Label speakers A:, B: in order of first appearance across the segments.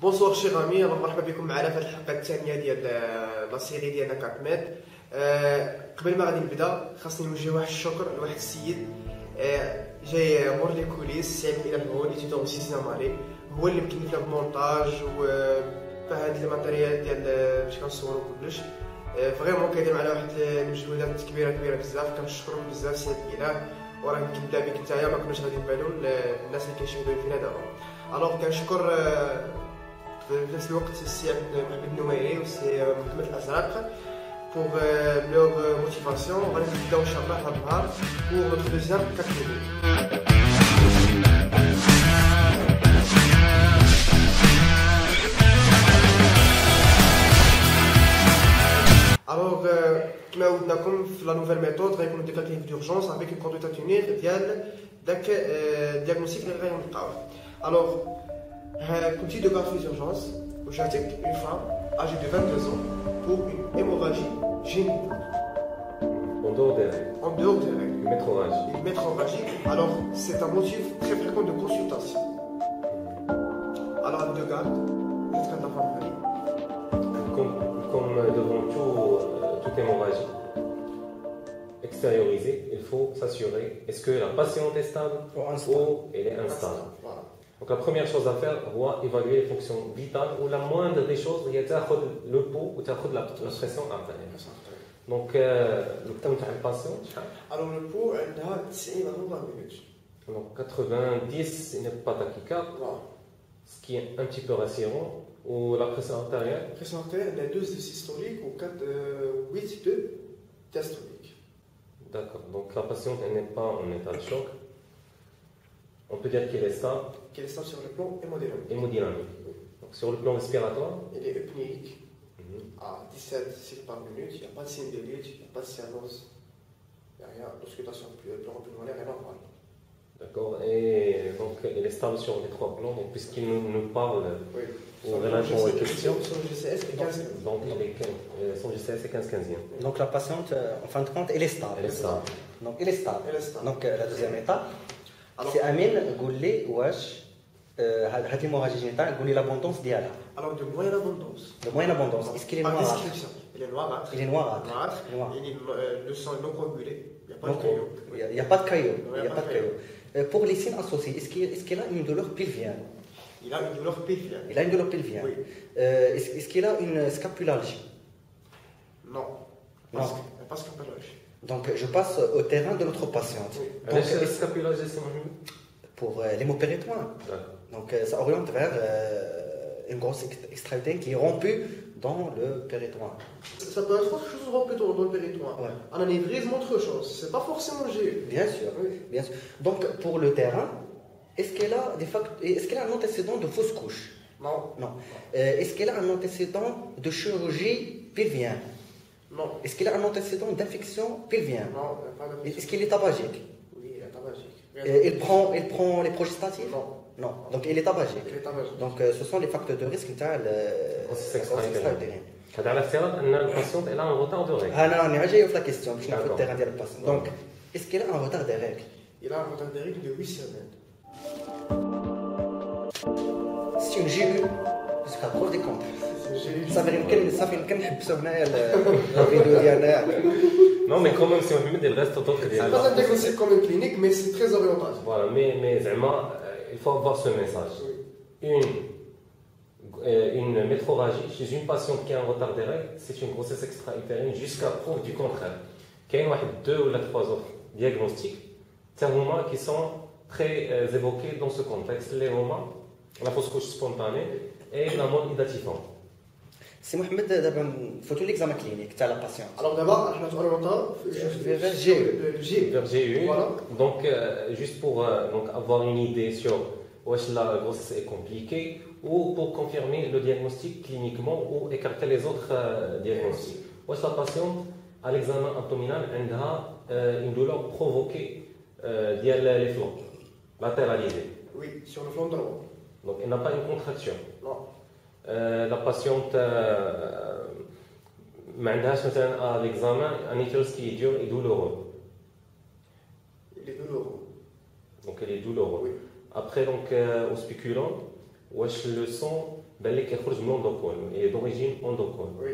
A: بونسوار شي غامي، مرحبا بكم معنا في الحلقه الثانيه ديال لا سيري ديالنا كاتميد. قبل ما غادي نبدا خاصني نوجه واحد الشكر لواحد السيد جاي مور لي كوليس، سعيد الى هون ايتيدون في سينمالي، هو اللي مكلف لنا بالمونتاج وفهاد الماتيريال ديال باش كنصورو كلش. فريمون كيدير معنا واحد المجهودات كبيره بزاف، كنشكرو بزاف سيد الاله، وراه كنبدا بك نتايا ما كناش غادي نبانو الناس اللي كيشاهدوا فينا دابا. الوغ كنشكر في نفس الوقت السي محمد النميري والسي محمد الازرق pour leur motivation. On va les inviter Inch'Allah à Bahar pour notre deuxième 4 minutes. Alors, comme ودناكم في la nouvelle méthode غيكونوا دي كالكيف d'urgence avec une conduite à tenir ديال داك الدياغنوستيك اللي غنلقاوه. Alors, كنتي دو كارفيز d'urgence وجاتك une femme âgée de 22 ans pour une hémorragie génitale.
B: En dehors des règles.
A: En dehors des règles.
B: Une métrorragie.
A: Une métrorragie. Alors, c'est un motif très fréquent de consultation. Alors, de garde, qu'est-ce que tu as fait?
B: Comme devant toute hémorragie extériorisée, il faut s'assurer est-ce que la patiente est stable ou elle est instable.
A: Voilà.
B: Donc la première chose à faire, c'est évaluer les fonctions vitales ou la moindre des choses, il y a le pouls ou la pression artérielle. Donc le temps de la patiente.
A: Alors le pouls, elle a 90 à 120 minutes.
B: Donc 90, il n'est pas tachycardie,
A: Voilà.
B: ce qui est un petit peu rassurant. Ou la pression artérielle.
A: La pression artérielle, elle a 2 de systolique ou 8 de diastolique.
B: D'accord. Donc la patiente, elle n'est pas en état de choc. On peut dire qu'elle est stable.
A: Qu'elle est stable sur le plan hémodynamique.
B: Hémodynamique. Donc sur le plan respiratoire.
A: Elle est apnéique à 17 cycles par minute. Il n'y a pas de signe d'élite, il n'y a pas de cyanose. Il n'y a rien. L'auscultation pulmonaire est normale.
B: D'accord. Et donc elle est stable sur les 3 plans. Donc puisqu'il nous parle, on répond aux questions.
A: Son GCS est 15.
B: Donc son GCS est 15-15e.
C: Donc la patiente, en fin de compte, elle est stable.
B: Elle est stable.
C: Donc elle est stable.
A: Elle est stable.
C: Donc la deuxième étape, c'est Amine, قول لي واش هاد l'hémorragie génitale, قول لي l'abondance ديالها.
A: Alors de moyenne abondance.
C: De moyenne abondance. Est-ce qu'il est
A: Par
C: noirâtre?
A: description. Il est noirâtre.
C: Il est noirâtre.
A: Le sang est non coagulé. Il n'y a pas de caillot.
C: Il n'y a pas de caillot. Il n'y a pas de caillot. Pour les signes associés, est-ce qu'il a une douleur pelvienne?
A: Il a une douleur pelvienne.
C: Il a une douleur pelvienne.
A: Oui.
C: Est-ce qu'il a une scapulargie?
A: Non.
C: Non.
A: Pas scapulargie.
C: Donc je passe au terrain de notre patiente.
A: Oui.
C: Donc,
B: scapulaire, c'est
C: pour l'hémopéritoine. Donc ça oriente vers une grosse extrémité qui est rompue dans le péritoine.
A: Ça peut être autre chose rompu dans le péritoine.
C: Ouais.
A: Un anévrisme, autre chose. C'est pas forcément GU.
C: Bien sûr,
A: Oui.
C: bien sûr. Donc pour le terrain, est-ce qu'elle a un antécédent de fausse couche?
A: Non.
C: Non. Est-ce qu'elle a un antécédent de chirurgie pelvienne?
A: Non.
C: Est-ce qu'elle a un antécédent d'infection pelvienne?
A: Non, pas de.
C: Est-ce qu'il est tabagique?
A: Oui, il est tabagique.
C: Il prend les progestatifs?
A: Non.
C: Non. Donc il est tabagique.
A: Il est tabagique.
C: Donc ce sont les facteurs de risque de
B: extra-utérine. هذا على افتراض ان الباسيونت elle a un retard de règles.
C: انا جاي في لا كيستيون باش نعرفوا التيران ديال الباسيون. دونك est-ce qu'il a un retard des règles?
A: Il a un retard de règles de 8 semaines.
C: C'est une GU jusqu'à preuve des contraires. صافي يمكن نحبسوا هنايا الفيديو ديالنا.
B: Non mais quand même si on met il reste d'autres
A: C'est pas un diagnostic comme une clinique, mais c'est très oriental.
B: Voilà, mais vraiment, il faut avoir ce message. Une métrorragie chez une patiente qui a un retard des règles, c'est une grossesse extra-utérine jusqu'à preuve du contraire. Il y a 2 ou 3 autres diagnostics qui sont très évoqués dans ce contexte. Les romans, la fausse couche spontanée et la mode idatifante.
C: سي محمد دابا نفوتوا ليكزامان كلينيك تاع لا باسيون.
A: Alors d'abord, احنا oriental
C: vers GU.
B: Vers GU.
A: Voilà.
B: Donc juste pour donc, avoir une idée sur où la grossesse est compliquée ou pour confirmer le diagnostic cliniquement ou écarter les autres diagnostics. Où la patiente à l'examen abdominal a une douleur provoquée via les flancs, latéralisée.
A: Oui, sur le flanc droit.
B: Donc elle n'a pas une contraction.
A: Non.
B: La patiente ما عندهاش مثلا à l'examen un utérus qui est dur et douloureux.
A: Il est douloureux.
B: Donc elle est douloureuse.
A: Oui.
B: Après donc au spéculant, واش لو سون بان لك يخرج من l'endocole et d'origine endocole.
A: Oui.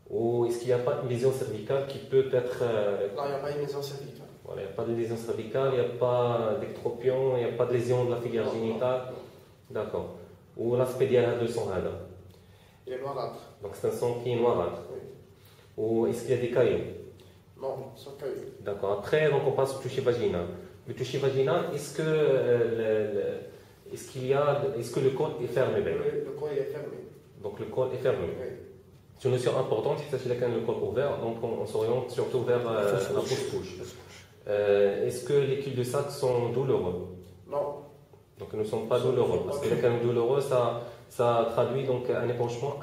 B: Ou est-ce qu'il n'y a pas une lésion cervicale qui peut être
A: Non, il n'y a pas une lésion cervicale.
B: voilà, il n'y a pas de lésion cervicale, il n'y a pas d'ectropion, il n'y a pas de lésion de la figure génitale. D'accord. Ou l'aspect diarrhée de son hada.
A: Il est noirâtre.
B: Donc c'est un sang qui est noirâtre.
A: Oui.
B: Ou est-ce qu'il y a des caillots?
A: Non, sans caillou.
B: D'accord. Après, donc on passe au toucher vaginal. Le toucher vaginal, est-ce que est-ce que le col est fermé?
A: Le col est fermé.
B: Donc le col est fermé.
A: Oui.
B: C'est une notion importante, c'est que le col ouvert, donc on s'oriente surtout vers la fausse-couche. Est-ce que les cul-de-sac sont douloureux?
A: Non.
B: Donc ils ne sont pas douloureux, parce que les cas douloureux, ça traduit donc un épanchement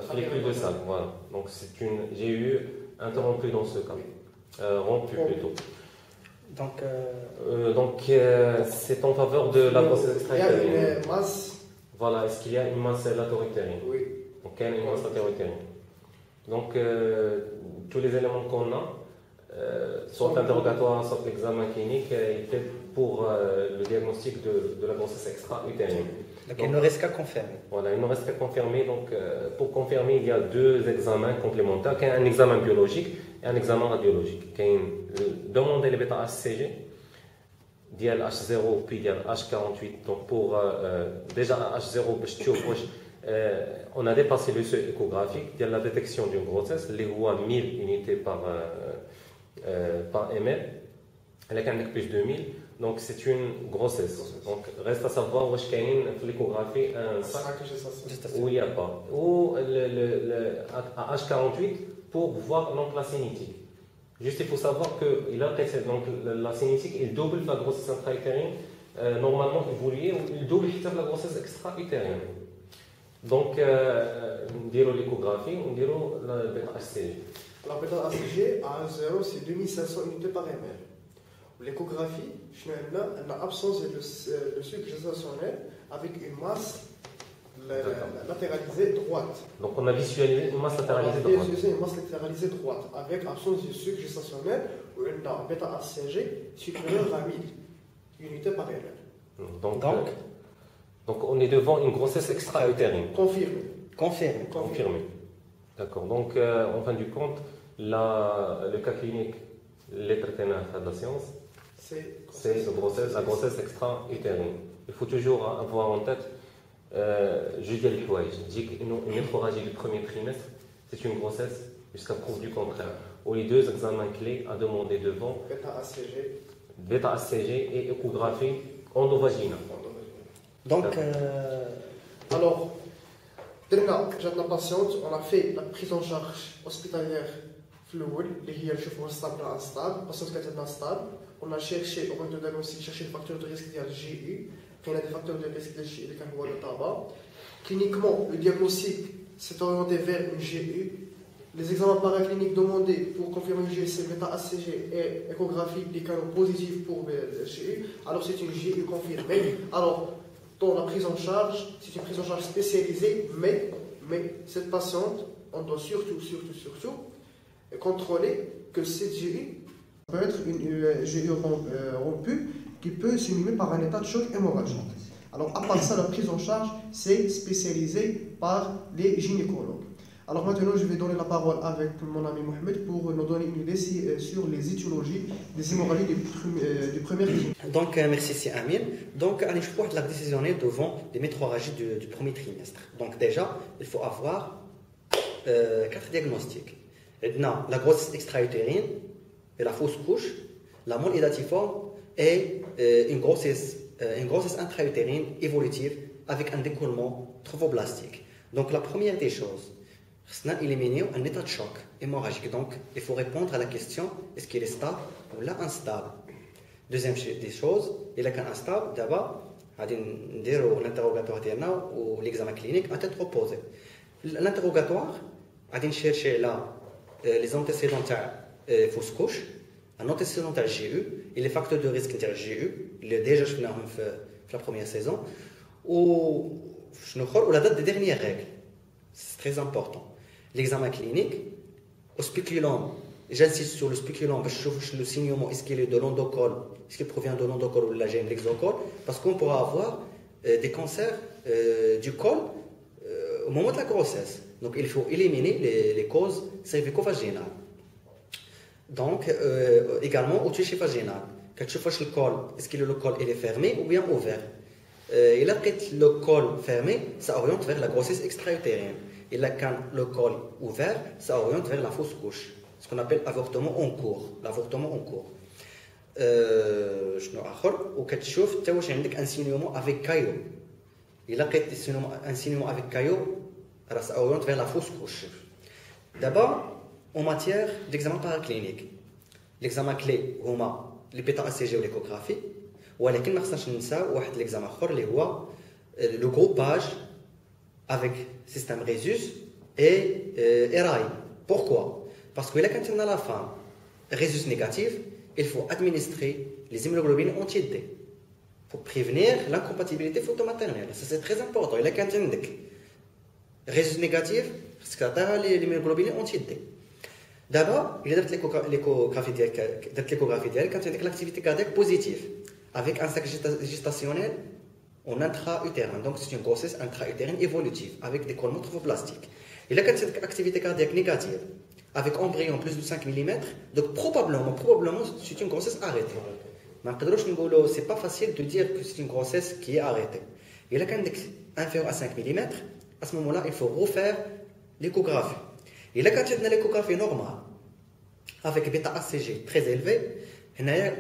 B: sur les cul-de-sac. Voilà. Donc j'ai eu interrompu dans ce cas. Rompu plutôt. Donc c'est en faveur de la grossesse extra-utérine.
A: Il y a une masse.
B: Voilà, est-ce qu'il y a une masse latéro-utérine?
A: Oui.
B: Donc il y a une masse latéro-utérine. Donc tous les éléments qu'on a, soit l'interrogatoire, soit l'examen clinique, il fait pour le diagnostic de la grossesse extra-utérine.
C: Donc il ne reste qu'à confirmer.
B: Voilà, il ne reste qu'à confirmer. Donc pour confirmer, il y a deux examens complémentaires, un examen biologique et un examen radiologique. Demander les bêta-HCG, ديال H0 puis ديال H48. Donc pour déjà H0 باش تشوف واش on a dépassé le seuil échographique de la détection d'une grossesse, les voix 1000 unités par ml, elle a plus de 1000, donc c'est une grossesse. Donc reste à savoir où est-ce qu'il y a l'échographie un sac où il n'y a pas. Ou à H48 pour voir donc la sénétique. Juste il faut savoir que donc, la sénétique il double la grossesse intra-utérine normalement évoluée ou il double la grossesse extra-utérine. Donc, on dirait l'échographie, on dirait la bêta-HCG.
A: La bêta-HCG à 1,0 c'est 2500 unités par ml. L'échographie, on a absence de sucre gestationnel avec une masse latéralisée droite.
B: Donc, on a visualisé une masse latéralisée droite.
A: On a visualisé une masse latéralisée droite avec absence de sucre gestationnel où on a bêta-HCG supérieur à 1000 unités par ml.
B: Donc, on est devant une grossesse extra-utérine.
C: Confirmé.
B: D'accord. Donc, en fin du compte, le cas clinique, les traitements de la science, c'est la grossesse extra-utérine. Il faut toujours avoir en tête, je dis à l'Ikhouaï, je dis qu'une hémorragie du premier trimestre, c'est une grossesse jusqu'à preuve du contraire. Ou les deux examens clés à demander devant, bêta-HCG et échographie endovaginale.
C: Donc,
A: alors, dernière patiente, on a fait la prise en charge hospitalière fluide, qui est stable à instable, patiente qui est instable. On a cherché, au moment de diagnostic, cherché le facteur de risque de GU, il y a des facteurs de risque de GU, le tabac. Cliniquement, le diagnostic s'est orienté vers une GU. Les examens paracliniques demandés pour confirmer une GU, c'est bêta-HCG et échographie des canaux positifs pour le GU. Alors, c'est une GU confirmée. Alors, dans la prise en charge, c'est une prise en charge spécialisée, mais cette patiente, on doit surtout contrôler que cette GU peut être une GU rompue qui peut s'inhumer par un état de choc hémorragique. Alors à part ça, la prise en charge, c'est spécialisé par les gynécologues. Alors maintenant, je vais donner la parole avec mon ami Mohamed pour nous donner une idée sur les étiologies des hémorragies du premier trimestre.
C: Donc, merci Si Amin. Donc, on est la décisionnelle devant les métrorragies du premier trimestre. Donc déjà, il faut avoir 4 diagnostics. La grossesse extra-utérine et la fausse couche, la molle édatiforme et une grossesse intra-utérine évolutive avec un décollement trophoblastique. Donc la première des choses, on a éliminé un état de choc hémorragique. Donc il faut répondre à la question, est-ce qu'il est stable ou là instable? Deuxième des choses, il est instable, d'abord, on va l'interrogatoire ou l'examen clinique à tête reposée. L'interrogatoire, on va chercher là les antécédents de fausse couche, un antécédent de GU et les facteurs de risque de GU, il est déjà fait dans la première saison, ou la date des dernières règles. C'est très important. L'examen clinique, au spéculum, j'insiste sur le spéculum, parce que le signalement, est-ce qu'il est de l'endocole, est-ce qu'il provient de l'endocole ou de la gêne de l'exocole, parce qu'on pourra avoir des cancers du col au moment de la grossesse. Donc il faut éliminer les causes cervico-vaginales. Donc également au toucher vaginal. Quand tu fais le col, est-ce que le col il est fermé ou bien ouvert? Il a le col fermé, ça oriente vers la grossesse extra-utérienne. Et là, quand le col ouvert, ça oriente vers la fausse couche, ce qu'on appelle avortement en cours. L'avortement en cours. شنو آخر وكتشوف حتى واش عندك un saignement avec caillot. Il a un saignement avec caillot, ça oriente vers la fausse couche. D'abord, en matière d'examen paraclinique, l'examen clé هما les bêta-ACG ou l'échographie. ولكن ما خصناش ننساو واحد l'examen اخر اللي هو le groupage avec système Rhesus et RAI. Pourquoi? Parce que là quand on a la femme Rhesus négative, il faut administrer les immunoglobulines anti-D pour prévenir l'incompatibilité photomaternelle. Ça c'est très important. Là quand on a Rhesus négative, parce que tu as les immunoglobulines anti-D. D'abord, il y a l'échographie d'elle quand on a l'activité cardiaque positive avec un sac gestationnel en intra-utérin. Donc c'est une grossesse intra-utérine évolutive avec des collements trophoplastiques. Et là quand on a activité cardiaque négative avec embryon plus de 5 mm, donc probablement c'est une grossesse arrêtée. Mais c'est pas facile de dire que c'est une grossesse qui est arrêtée. Et là quand on est inférieur à 5 mm, à ce moment-là il faut refaire l'échographie. Et là quand on a l'échographie normale avec bêta-ACG très élevé,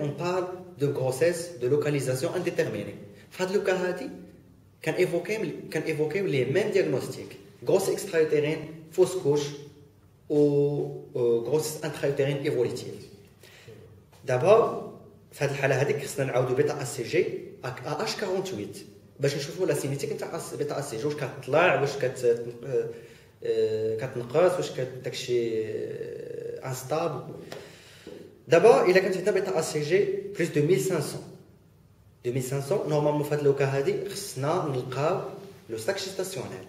C: on parle de grossesse de localisation indéterminée. Dans le cas là, on évoque les mêmes diagnostics. Grossesse extra-utérine, fausse couche ou grossesse intra-utérine évolutive. D'abord, dans ce cas-là, on va نعاودو bêta-ACG à H48 باش نشوفوا la cinétique نتاع bêta-ACG واش كتطلع واش كتنقص واش داكشي انستابل. D'abord, il a quand on a ACG plus de 1500. 2500, normalement, في هذا الوقت هذه خصنا نلقاو le sac gestationnel.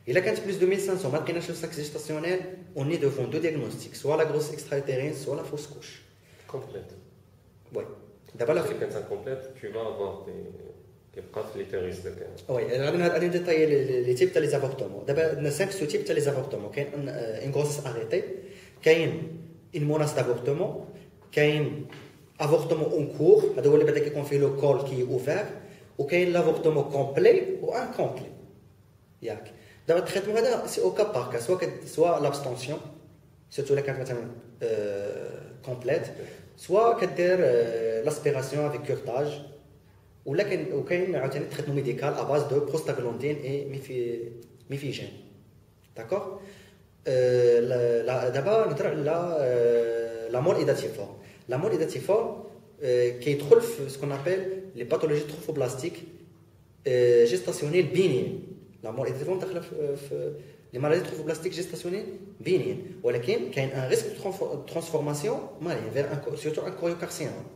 C: Il a quand plus de 1500, ما لقيناش le sac gestationnel, on est devant deux diagnostics, soit la grossesse extra-utérine, soit la fausse couche.
B: Complète.
C: Oui. D'abord,
B: si quand c'est complète, tu vas avoir des preuves l'utérus.
C: Oui, on va détailler les types de les avortements. D'abord, on a 5 sous-types de les avortements. Il y a une grossesse arrêtée, il y a une menace d'avortement, il y a un avortement en cours, c'est-à-dire qu'on fait le col qui est ouvert, ou il y a l'avortement complet ou incomplet. D'abord, le traitement, c'est au cas par cas, soit l'abstention, surtout les cas complète, soit l'aspiration avec curetage, ou il y a un traitement médical à base de prostaglandine et mifigène. D'accord? D'abord, la mort édatiforme. La mort édatiforme qui trouve ce qu'on appelle les pathologies trophoplastiques gestationnelles bénignes. La mort édatiforme les maladies trophoplastiques gestationnelles bénignes. ولكن كاين un risque de transformation vers surtout un choriocarcinome.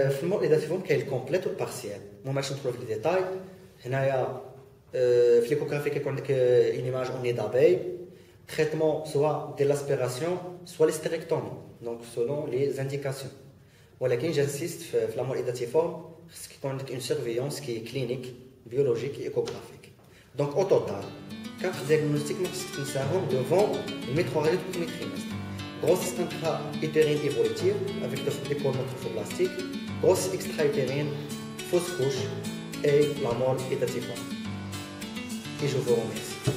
C: في المور édatiforme كاين الكومبليت والبارسيال. ما ماشي ندخلوا في لي ديتاي. هنايا في l'échographie كيكون عندك une image en nez d'abeille. Traitement soit de l'aspiration, soit l'hystérectomie, donc selon les indications. Voilà, j'insiste sur la mort édatiforme, ce qui est une surveillance qui est clinique, biologique et échographique. Donc au total, 4 diagnostics devant le métroralie du premier trimestre. Grossesse intra-utérine évolutive avec des collements trophoplastiques, grossesse extra-utérine, fausse couche et la mort édatiforme. Et je vous remercie.